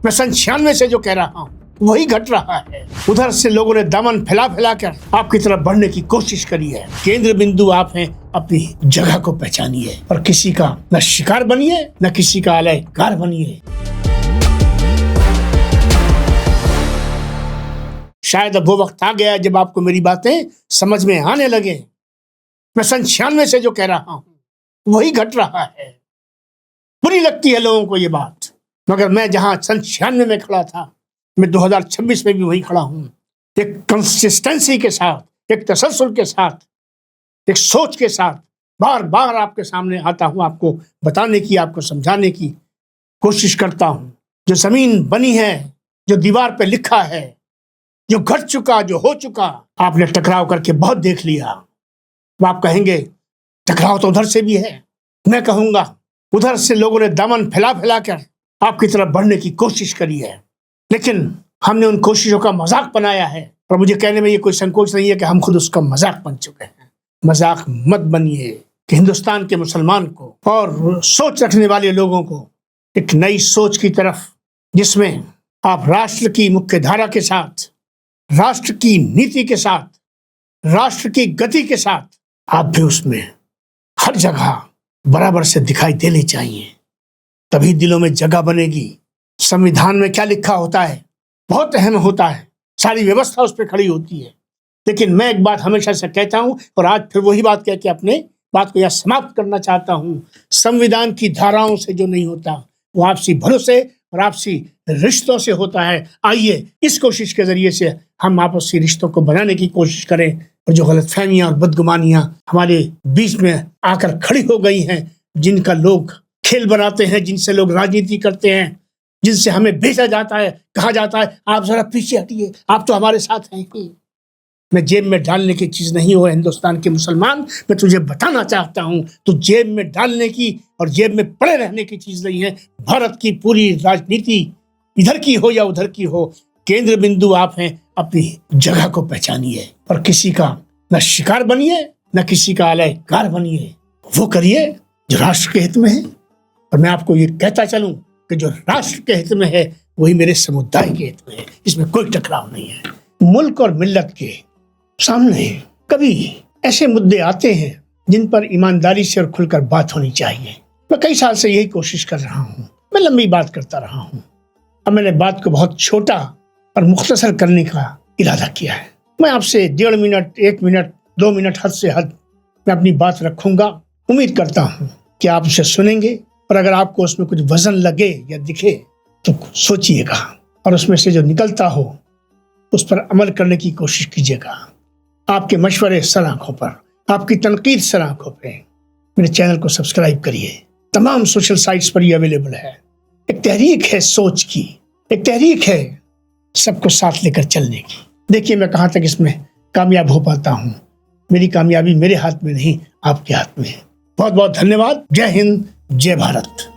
मैं सन 96 से जो कह रहा हूँ वही घट रहा है। उधर से लोगों ने दामन फैला फैला कर आपकी तरफ बढ़ने की कोशिश करी है। केंद्र बिंदु आप हैं, अपनी जगह को पहचानिए और किसी का न शिकार बनिए न किसी का आलयकार बनिए। शायद अब वो वक्त आ गया जब आपको मेरी बातें समझ में आने लगे। मैं सन 96 से जो कह रहा हूँ वही घट रहा है। बुरी लगती है लोगों को ये बात, मगर मैं जहां सन 96 में खड़ा था मैं 2026 में भी वही खड़ा हूं। एक कंसिस्टेंसी के साथ, एक तसल्सल के साथ, एक सोच के साथ बार बार आपके सामने आता हूं, आपको बताने की, आपको समझाने की कोशिश करता हूं। जो जमीन बनी है, जो दीवार पे लिखा है, जो घट चुका, जो हो चुका, आपने टकराव करके बहुत देख लिया। वो आप कहेंगे टकराव तो उधर से भी है। मैं कहूंगा उधर से लोगों ने दामन फैला फैला कर आपकी तरफ बढ़ने की कोशिश करी है, लेकिन हमने उन कोशिशों का मजाक बनाया है। और मुझे कहने में ये कोई संकोच नहीं है कि हम खुद उसका मजाक बन चुके हैं। मजाक मत बनिए कि हिंदुस्तान के मुसलमान को और सोच रखने वाले लोगों को एक नई सोच की तरफ, जिसमें आप राष्ट्र की मुख्य धारा के साथ, राष्ट्र की नीति के साथ, राष्ट्र की गति के साथ आप भी उसमें हर जगह बराबर से दिखाई देने चाहिए। तभी दिलों में जगह बनेगी। संविधान में क्या लिखा होता है बहुत अहम होता है, सारी व्यवस्था उस पर खड़ी होती है। लेकिन मैं एक बात हमेशा से कहता हूं और आज फिर वही बात कह के अपने बात को यह समाप्त करना चाहता हूं। संविधान की धाराओं से जो नहीं होता वो आपसी भरोसे और आपसी रिश्तों से होता है। आइए इस कोशिश के जरिए से हम आपसी रिश्तों को बनाने की कोशिश करें और जो गलतफहमियां और बदगुमानियां हमारे बीच में आकर खड़ी हो गई हैं, जिनका लोग खेल बनाते हैं, जिनसे लोग राजनीति करते हैं, जिनसे हमें भेजा जाता है, कहा जाता है आप जरा पीछे हटिए, आप तो हमारे साथ हैं ही। मैं जेब में डालने की चीज नहीं हो हिंदुस्तान के मुसलमान, मैं तुझे बताना चाहता हूं तो जेब में डालने की और जेब में पड़े रहने की चीज नहीं है। भारत की पूरी राजनीति इधर की हो या उधर की हो, केंद्र बिंदु आप हैं, अपनी जगह को पहचानिए और किसी का न शिकार बनिए न किसी का आलयकार बनिए। वो करिए जो राष्ट्र के हित में है। और मैं आपको ये कहता चलूं कि जो राष्ट्र के हित में है वही मेरे समुदाय के हित में है। इसमें कोई टकराव नहीं है। मुल्क और मिल्लत के सामने कभी ऐसे मुद्दे आते हैं जिन पर ईमानदारी से और खुलकर बात होनी चाहिए। मैं कई साल से यही कोशिश कर रहा हूँ। मैं लंबी बात करता रहा हूँ। अब मैंने बात को बहुत छोटा और मुख्तसर करने का इरादा किया है। मैं आपसे 1.5 मिनट, 1 मिनट, 2 मिनट हद से हद मैं अपनी बात रखूंगा। उम्मीद करता हूँ कि आप उसे सुनेंगे और अगर आपको उसमें कुछ वजन लगे या दिखे तो सोचिएगा और उसमें से जो निकलता हो उस पर अमल करने की कोशिश कीजिएगा। आपके मशवरे सर आंखों पर, आपकी तनकीद सर आंखों पे। मेरे चैनल को सब्सक्राइब करिए। तमाम सोशल साइट्स पर ये अवेलेबल है। एक तहरीक है सोच की, एक तहरीक है सबको साथ लेकर चलने की। देखिए मैं कहाँ तक इसमें कामयाब हो पाता हूँ। मेरी कामयाबी मेरे हाथ में नहीं, आपके हाथ में है। बहुत बहुत धन्यवाद। जय हिंद, जय भारत।